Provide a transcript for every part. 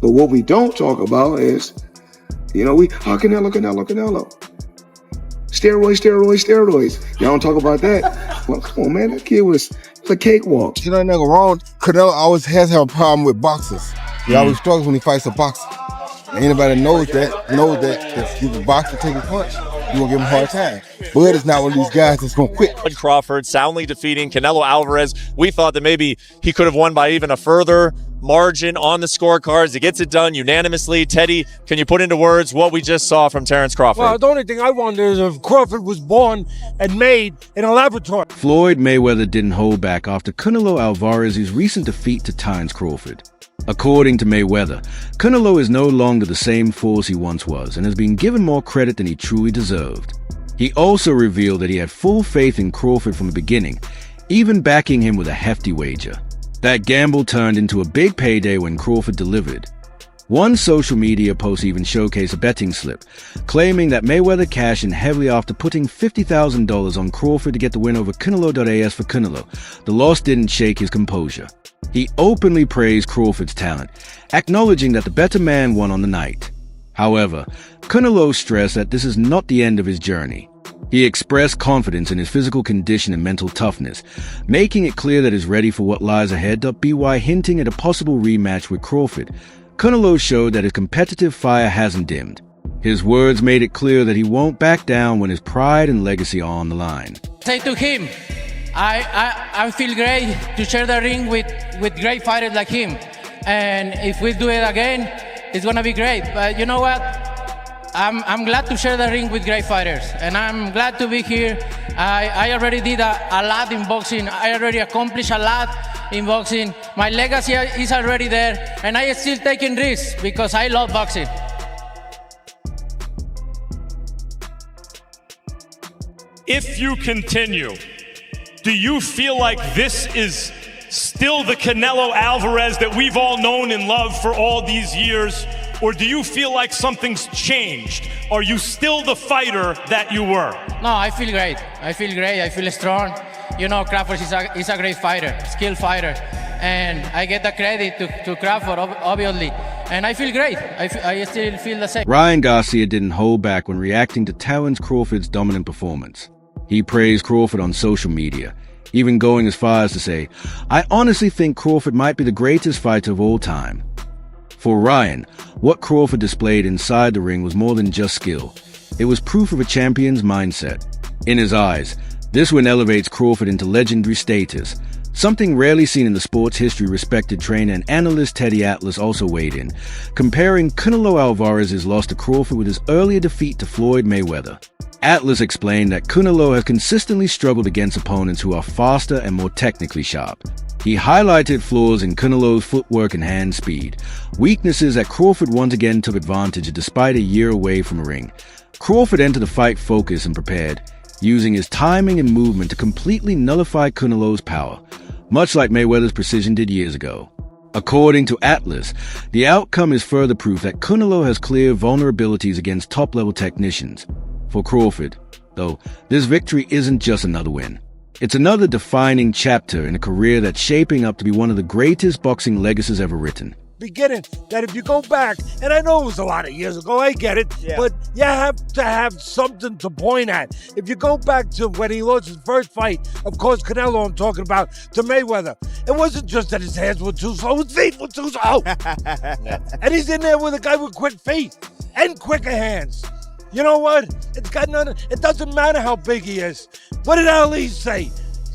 But what we don't talk about is, Canelo. Steroids. Y'all don't talk about that. Well, come on, man. That kid it's a cakewalk. You know, nothing wrong. Canelo always has had a problem with boxers. He always struggles when he fights a boxer. And anybody knows that if you can box and take a punch, you're going to give him a hard time. Bud is not one of these guys that's going to quit. Floyd Crawford soundly defeating Canelo Alvarez. We thought that maybe he could have won by even a further margin on the scorecards. He gets it done unanimously. Teddy, can you put into words what we just saw from Terence Crawford? Well, the only thing I wonder is if Crawford was born and made in a laboratory. Floyd Mayweather didn't hold back after Canelo Alvarez's recent defeat to Terence Crawford. According to Mayweather, Canelo is no longer the same force he once was and has been given more credit than he truly deserved. He also revealed that he had full faith in Crawford from the beginning, even backing him with a hefty wager. That gamble turned into a big payday when Crawford delivered. One social media post even showcased a betting slip, claiming that Mayweather cashed in heavily after putting $50,000 on Crawford to get the win over Canelo.as for Canelo. The loss didn't shake his composure. He openly praised Crawford's talent, acknowledging that the better man won on the night. However, Canelo stressed that this is not the end of his journey. He expressed confidence in his physical condition and mental toughness, making it clear that he's ready for what lies ahead, by hinting at a possible rematch with Crawford. Canelo showed that his competitive fire hasn't dimmed. His words made it clear that he won't back down when his pride and legacy are on the line. Say to him, I feel great to share the ring with great fighters like him. And if we do it again, it's gonna be great. But you know what? I'm glad to share the ring with great fighters, and I'm glad to be here. I already did a lot in boxing. I already accomplished a lot in boxing. My legacy is already there, and I am still taking risks because I love boxing. If you continue, do you feel like this is still the Canelo Alvarez that we've all known and loved for all these years? Or do you feel like something's changed? Are you still the fighter that you were? No, I feel great. I feel strong. You know, Crawford is a great fighter, skilled fighter. And I get the credit to Crawford, obviously. And I feel great. I still feel the same. Ryan Garcia didn't hold back when reacting to Terence Crawford's dominant performance. He praised Crawford on social media, even going as far as to say, "I honestly think Crawford might be the greatest fighter of all time." For Ryan, what Crawford displayed inside the ring was more than just skill. It was proof of a champion's mindset. In his eyes, this win elevates Crawford into legendary status, something rarely seen in the sport's history. Respected trainer and analyst Teddy Atlas also weighed in, comparing Canelo Alvarez's loss to Crawford with his earlier defeat to Floyd Mayweather. Atlas explained that Canelo has consistently struggled against opponents who are faster and more technically sharp. He highlighted flaws in Canelo's footwork and hand speed, weaknesses that Crawford once again took advantage of despite a year away from a ring. Crawford entered the fight focused and prepared, using his timing and movement to completely nullify Canelo's power, much like Mayweather's precision did years ago. According to Atlas, the outcome is further proof that Canelo has clear vulnerabilities against top-level technicians. For Crawford, though, this victory isn't just another win. It's another defining chapter in a career that's shaping up to be one of the greatest boxing legacies ever written. Beginning that if you go back, and I know it was a lot of years ago, I get it, but you have to have something to point at. If you go back to when he lost his first fight, of course, Canelo I'm talking about, to Mayweather, it wasn't just that his hands were too slow, his feet were too slow. And he's in there with a guy with quick feet and quicker hands. You know what? It doesn't matter how big he is. What did Ali say?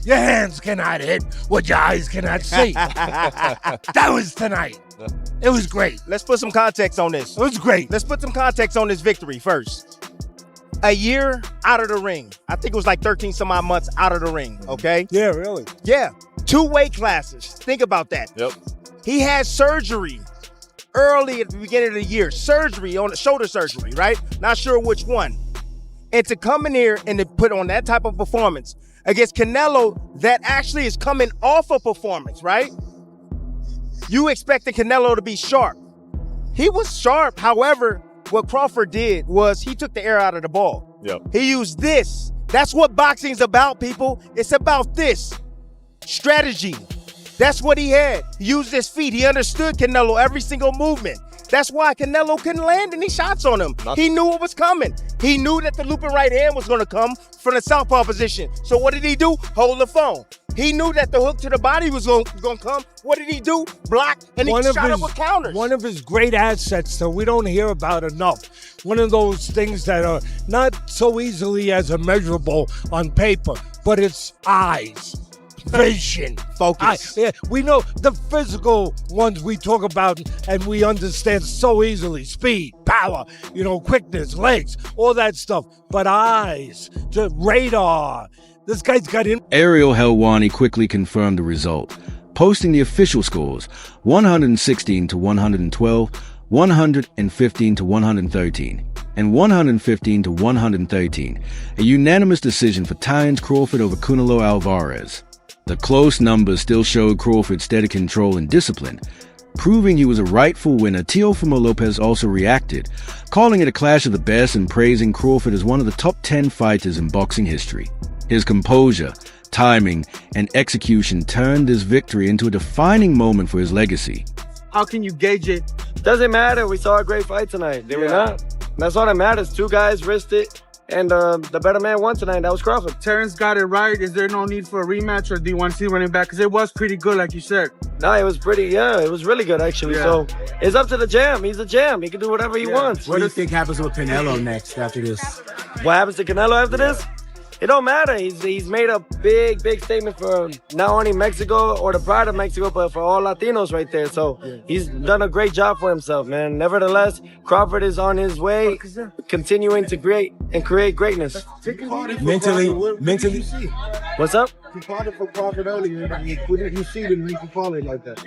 Your hands cannot hit what your eyes cannot see. That was tonight. It was great. Let's put some context on this. It was great. Let's put some context on this victory first. A year out of the ring. I think it was like 13 some odd months out of the ring, okay? Yeah, really? Yeah. 2 weight classes. Think about that. Yep. He had surgery early at the beginning of the year. Surgery on the shoulder surgery, right? Not sure which one. And to come in here and to put on that type of performance against Canelo that actually is coming off a performance, right? You expected Canelo to be sharp. He was sharp. However, what Crawford did was he took the air out of the ball. Yep. He used this. That's what boxing's about, people. It's about this. Strategy. That's what he had. He used his feet. He understood Canelo every single movement. That's why Canelo couldn't land any shots on him. He knew it was coming. He knew that the looping right hand was going to come from the southpaw position. So what did he do? Hold the phone. He knew that the hook to the body was going to come. What did he do? Block, and he shot up with counters. One of his great assets that we don't hear about enough. One of those things that are not so easily as immeasurable on paper, but it's eyes. Vision, focus. We know the physical ones we talk about and we understand so easily. Speed, power, quickness, legs, all that stuff. But eyes, the radar. This guy's got in. Ariel Helwani quickly confirmed the result, posting the official scores: 116 to 112, 115 to 113, and 115 to 113. A unanimous decision for Terence Crawford over Canelo Alvarez. The close numbers still showed Crawford's steady control and discipline. Proving he was a rightful winner, Teofimo Lopez also reacted, calling it a clash of the best and praising Crawford as one of the top 10 fighters in boxing history. His composure, timing, and execution turned this victory into a defining moment for his legacy. How can you gauge it? Doesn't matter. We saw a great fight tonight, did we not? That's all that matters. Two guys risked it. And the better man won tonight. That was Crawford. Terence got it right. Is there no need for a rematch, or do you want to see running back? Because it was pretty good, like you said. No, it was it was really good, actually. Yeah. So it's up to the jam. He's a jam. He can do whatever he wants. What do you think happens with Canelo next after this? What happens to Canelo after this? It don't matter. He's made a big statement for not only Mexico or the pride of Mexico, but for all Latinos right there. So he's done a great job for himself, man. Nevertheless, Crawford is on his way, continuing to create greatness. Mentally. What's up? You called it for Crawford earlier. What did you see to make you call it like that?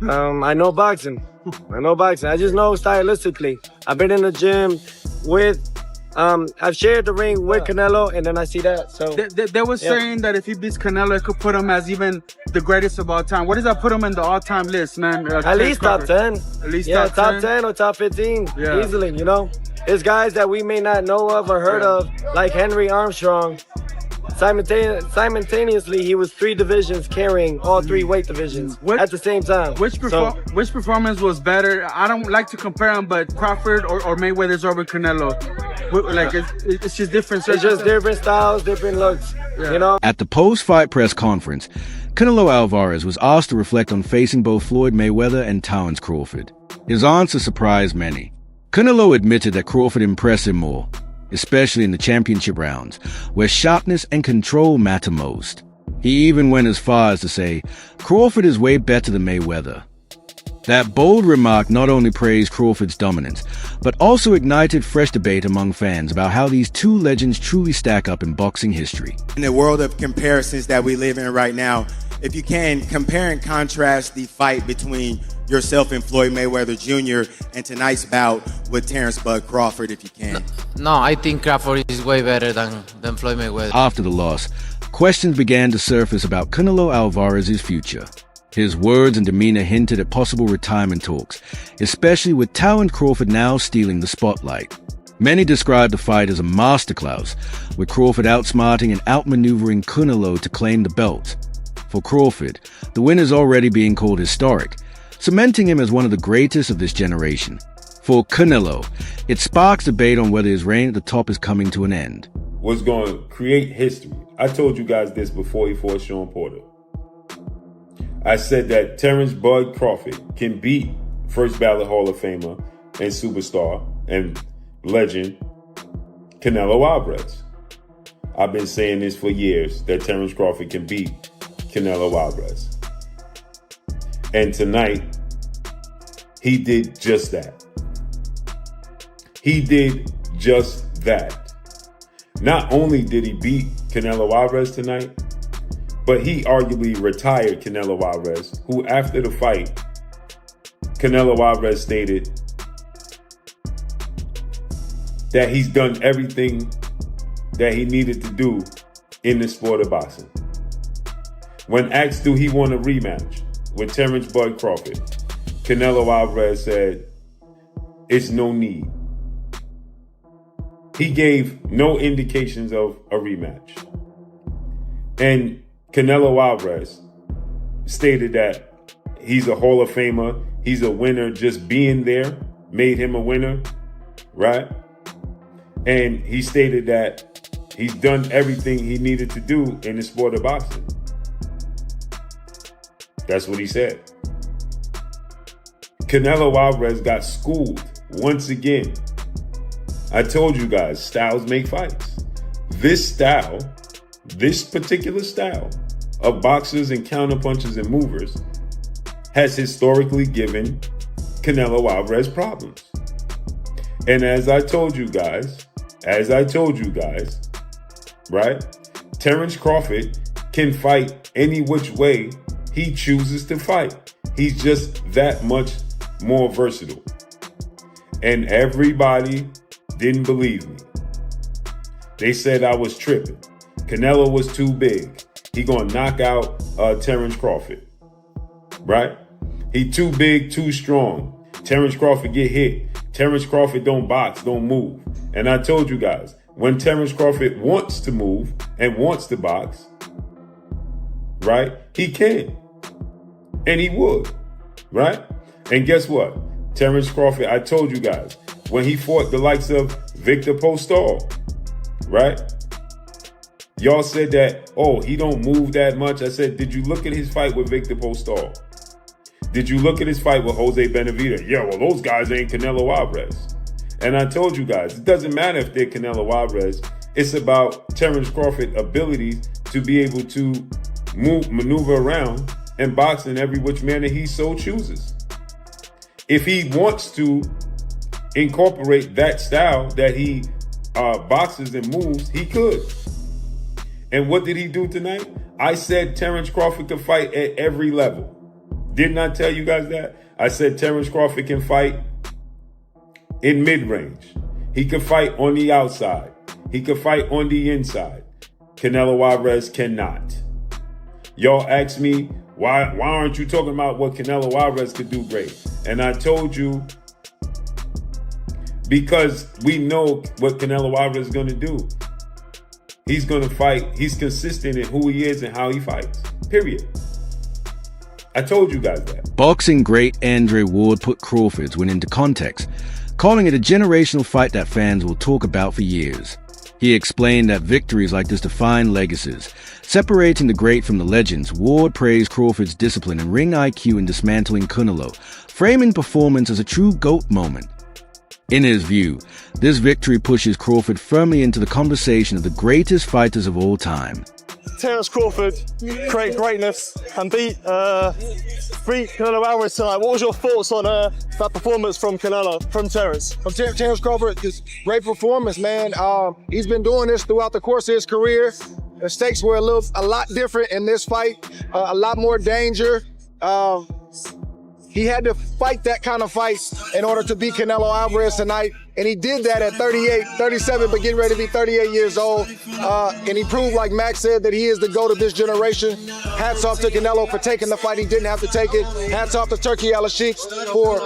I know boxing. I just know stylistically. I've been in the gym with. I've shared the ring with Canelo, and then I see that. So they were saying that if he beats Canelo, it could put him as even the greatest of all time. What does that put him in the all-time list, man? At least top 10. At least top 10 or top 15, easily. There's guys that we may not know of or heard of, like Henry Armstrong. Simultaneously, he was 3 divisions carrying all 3 weight divisions at the same time. Which performance was better? I don't like to compare them, but Crawford or Mayweather's over Canelo. Like it's just different. It's just different styles, different looks. At the post-fight press conference, Canelo Alvarez was asked to reflect on facing both Floyd Mayweather and Terence Crawford. His answer surprised many. Canelo admitted that Crawford impressed him more, especially in the championship rounds, where sharpness and control matter most. He even went as far as to say, Crawford is way better than Mayweather. That bold remark not only praised Crawford's dominance, but also ignited fresh debate among fans about how these two legends truly stack up in boxing history. In the world of comparisons that we live in right now, if you can, compare and contrast the fight between yourself and Floyd Mayweather Jr. and tonight's bout with Terence Bud Crawford, if you can. No, I think Crawford is way better than Floyd Mayweather. After the loss, questions began to surface about Canelo Alvarez's future. His words and demeanor hinted at possible retirement talks, especially with Terence Crawford now stealing the spotlight. Many described the fight as a masterclass, with Crawford outsmarting and outmaneuvering Canelo to claim the belt. For Crawford, the win is already being called historic, cementing him as one of the greatest of this generation. For Canelo, it sparks debate on whether his reign at the top is coming to an end. Was going to create history. I told you guys this before he fought Sean Porter. I said that Terence Bud Crawford can beat first ballot Hall of Famer and superstar and legend Canelo Alvarez. I've been saying this for years, that Terence Crawford can beat Canelo Alvarez. And tonight, he did just that. He did just that. Not only did he beat Canelo Alvarez tonight, but he arguably retired Canelo Alvarez, who after the fight, Canelo Alvarez stated that he's done everything that he needed to do in the sport of boxing. When asked, do he want a rematch with Terence Bud Crawford, Canelo Alvarez said, it's no need. He gave no indications of a rematch. And Canelo Alvarez stated that he's a Hall of Famer. He's a winner. Just being there made him a winner, right? And he stated that he's done everything he needed to do in the sport of boxing. That's what he said. Canelo Alvarez got schooled once again. I told you guys, styles make fights. This particular style of boxers and counterpunchers and movers has historically given Canelo Alvarez problems. And as I told you guys, right? Terence Crawford can fight any which way he chooses to fight. He's just that much more versatile. And everybody didn't believe me. They said I was tripping. Canelo was too big. He gonna knock out Terence Crawford, right? He too big, too strong. Terence Crawford get hit. Terence Crawford don't box, don't move. And I told you guys, when Terence Crawford wants to move and wants to box, right? He can. And he would, right? And guess what? Terence Crawford, I told you guys, when he fought the likes of Victor Postol, right? Y'all said that, oh, he don't move that much. I said, did you look at his fight with Victor Postol? Did you look at his fight with Jose Benavidez? Yeah, well, those guys ain't Canelo Alvarez. And I told you guys, it doesn't matter if they're Canelo Alvarez. It's about Terence Crawford's ability to be able to maneuver around and box in every which manner he so chooses. If he wants to incorporate that style that he boxes and moves, he could. And what did he do tonight? I said Terence Crawford could fight at every level. Didn't I tell you guys that? I said Terence Crawford can fight in mid-range. He could fight on the outside. He could fight on the inside. Canelo Alvarez cannot. Y'all asked me, why aren't you talking about what Canelo Alvarez could do great? And I told you, because we know what Canelo Alvarez is going to do. He's going to fight. He's consistent in who he is and how he fights. Period. I told you guys that. Boxing great Andre Ward put Crawford's win into context, calling it a generational fight that fans will talk about for years. He explained that victories like this define legacies. Separating the great from the legends, Ward praised Crawford's discipline and ring IQ in dismantling Canelo, framing performance as a true GOAT moment. In his view, this victory pushes Crawford firmly into the conversation of the greatest fighters of all time. Terence Crawford create greatness and beat Canelo Alvarez tonight. What was your thoughts on that performance from Terence? From Terence Crawford, just great performance, man. He's been doing this throughout the course of his career. The stakes were a lot different in this fight, a lot more danger. He had to fight that kind of fight in order to beat Canelo Alvarez tonight. And he did that at 37, but getting ready to be 38 years old. And he proved, like Max said, that he is the GOAT of this generation. Hats off to Canelo for taking the fight. He didn't have to take it. Hats off to Turki Al-Sheikh for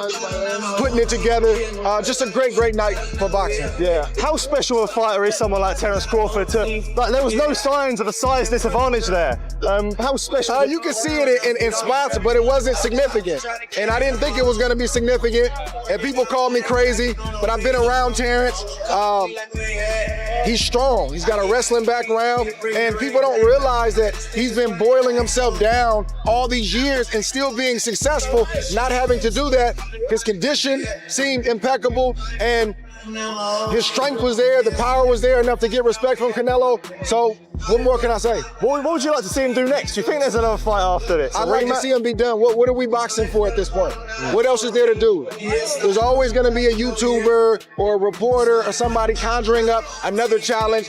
putting it together. Just a great, great night for boxing. Yeah. How special a fighter is someone like Terence Crawford? There was no signs of a size disadvantage there. How special? You can see it in spots, but it wasn't significant. And I didn't think it was going to be significant. And people call me crazy, but I've been around Terence. He's strong. He's got a wrestling background, and people don't realize that he's been boiling himself down all these years and still being successful, not having to do that. His condition seemed impeccable, and his strength was there, the power was there enough to get respect from Canelo. So what more can I say? What would you like to see him do next? Do you think there's another fight after this? I'd like to see him be done. What are we boxing for at this point? What else is there to do? There's always going to be a YouTuber or a reporter or somebody conjuring up another challenge.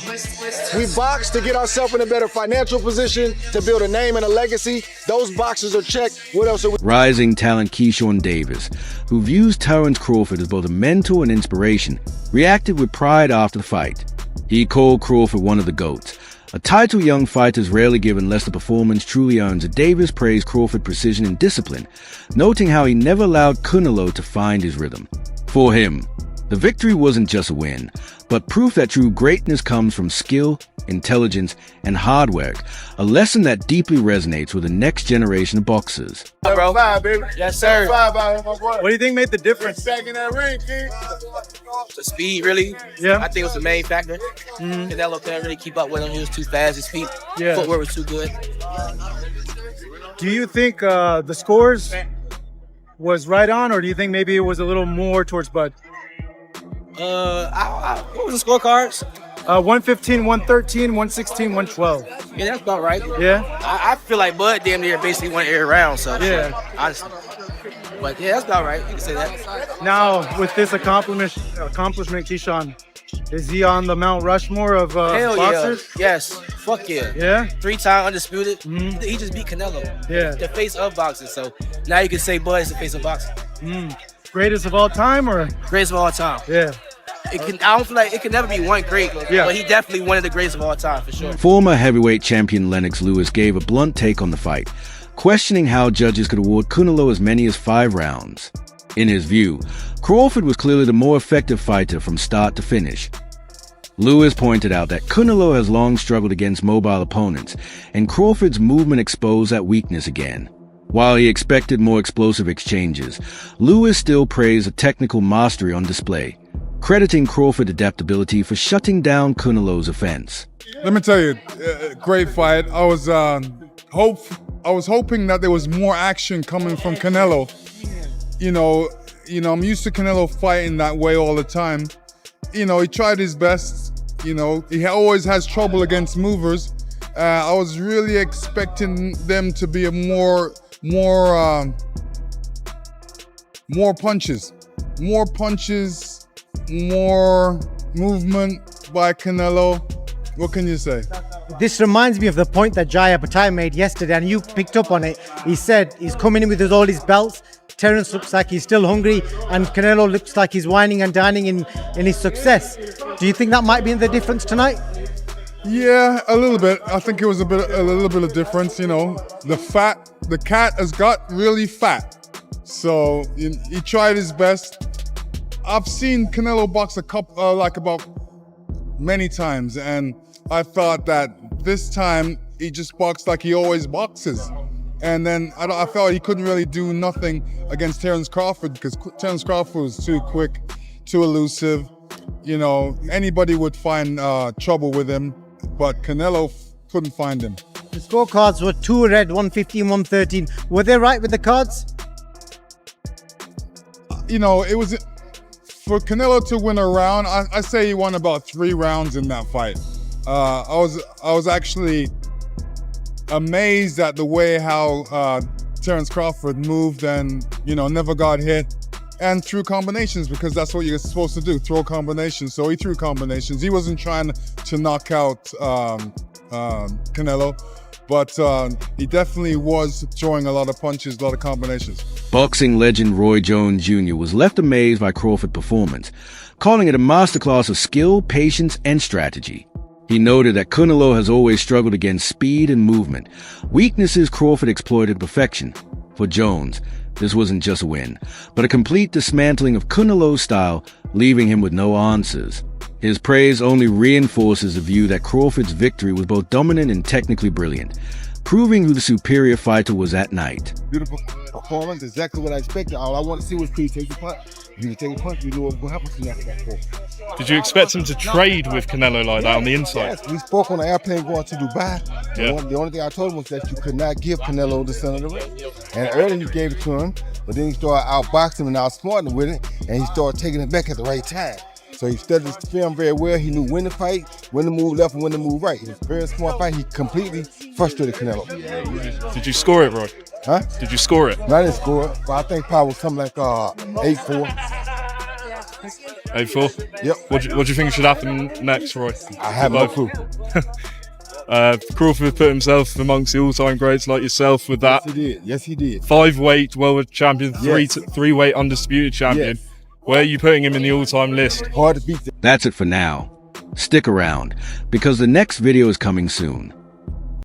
We box to get ourselves in a better financial position, to build a name and a legacy. Those boxes are checked. What else are we? Rising talent Keyshawn Davis, who views Terence Crawford as both a mentor and inspiration, reacted with pride after the fight. He called Crawford one of the GOATs, a title young fighters rarely given unless the performance truly earns. Davis praised Crawford's precision and discipline, noting how he never allowed Canelo to find his rhythm. For him, The victory wasn't just a win, but proof that true greatness comes from skill, intelligence, and hard work, a lesson that deeply resonates with the next generation of boxers. Bro. Yes, sir. What do you think made the difference? Back in that ring, King. The speed, really. Yeah. I think it was the main factor. Canelo couldn't really keep up with him. He was too fast. His feet, footwork was too good. Do you think the scores was right on, or do you think maybe it was a little more towards Bud? What was the scorecards? 115, 113, 116, 112. Yeah, that's about right. Yeah. I feel like Bud damn near basically won every round. So yeah, honestly. But yeah, that's about right. You can say that. Now with this accomplishment, Keyshawn, is he on the Mount Rushmore of Hell boxers? Yeah. Yes. Fuck yeah. Yeah. 3-time undisputed. He just beat Canelo. Yeah. The face of boxing. So now you can say Bud is the face of boxing. Greatest of all time, or greatest of all time? Yeah. I don't feel like it can never be one great, but he definitely one of the greatest of all time for sure. Former heavyweight champion Lennox Lewis gave a blunt take on the fight, questioning how judges could award Canelo as many as 5 rounds. In his view, Crawford was clearly the more effective fighter from start to finish. Lewis pointed out that Canelo has long struggled against mobile opponents, and Crawford's movement exposed that weakness again. While he expected more explosive exchanges, Lewis still praised a technical mastery on display, crediting Crawford's adaptability for shutting down Canelo's offense. Let me tell you, great fight. I was hoping that there was more action coming from Canelo. You know, I'm used to Canelo fighting that way all the time. You know, he tried his best. You know, he always has trouble against movers. I was really expecting them to be more punches, more movement by Canelo. What can you say? This reminds me of the point that Jaya Patai made yesterday, and you picked up on it. He said he's coming in with all his belts. Terence looks like he's still hungry, and Canelo looks like he's whining and dining in his success. Do you think that might be the difference tonight? Yeah, a little bit. I think it was a little bit of difference. You know, the cat has got really fat, so he tried his best. I've seen Canelo box about many times, and I thought that this time he just boxed like he always boxes. And then I felt he couldn't really do nothing against Terence Crawford because Terence Crawford was too quick, too elusive. You know, anybody would find trouble with him, but Canelo couldn't find him. The scorecards were 2 red, 115, 113. Were they right with the cards? You know, it was for Canelo to win a round. I say he won about 3 rounds in that fight. I was actually amazed at the way how Terence Crawford moved and, you know, never got hit and threw combinations, because that's what you're supposed to do, throw combinations. So he threw combinations. He wasn't trying to knock out Canelo, but he definitely was throwing a lot of punches, a lot of combinations. Boxing legend Roy Jones Jr. was left amazed by Crawford's performance, calling it a masterclass of skill, patience, and strategy. He noted that Canelo has always struggled against speed and movement, weaknesses Crawford exploited to perfection. For Jones, this wasn't just a win, but a complete dismantling of Canelo's style, leaving him with no answers. His praise only reinforces the view that Crawford's victory was both dominant and technically brilliant, proving who the superior fighter was that night. Beautiful performance, exactly what I expected. All I want to see was P take the punch. If you take a punch, you know what will happen to you after that. Did you expect him to trade with Canelo like that on the inside? Yes, we spoke on the airplane going to Dubai. Yeah. The only thing I told him was that you could not give Canelo the center of the ring. And earlier you gave it to him, but then he started outboxing and outsmarting with it, and he started taking it back at the right time. So he studied the film very well. He knew when to fight, when to move left, and when to move right. It was a very smart fight. He completely frustrated Canelo. Did you score it, Roy? Huh? Did you score it? No, I didn't score it, but I think probably something like 8-4. 8-4? Yep. What do you think should happen next, Roy? I have no clue. Crawford put himself amongst the all-time greats like yourself with that. Yes, he did. Yes, he did. 5-weight world champion, 3-weight undisputed champion. Yes. Where are you putting him in the all-time list? Hard to beat. That's it for now. Stick around, because the next video is coming soon.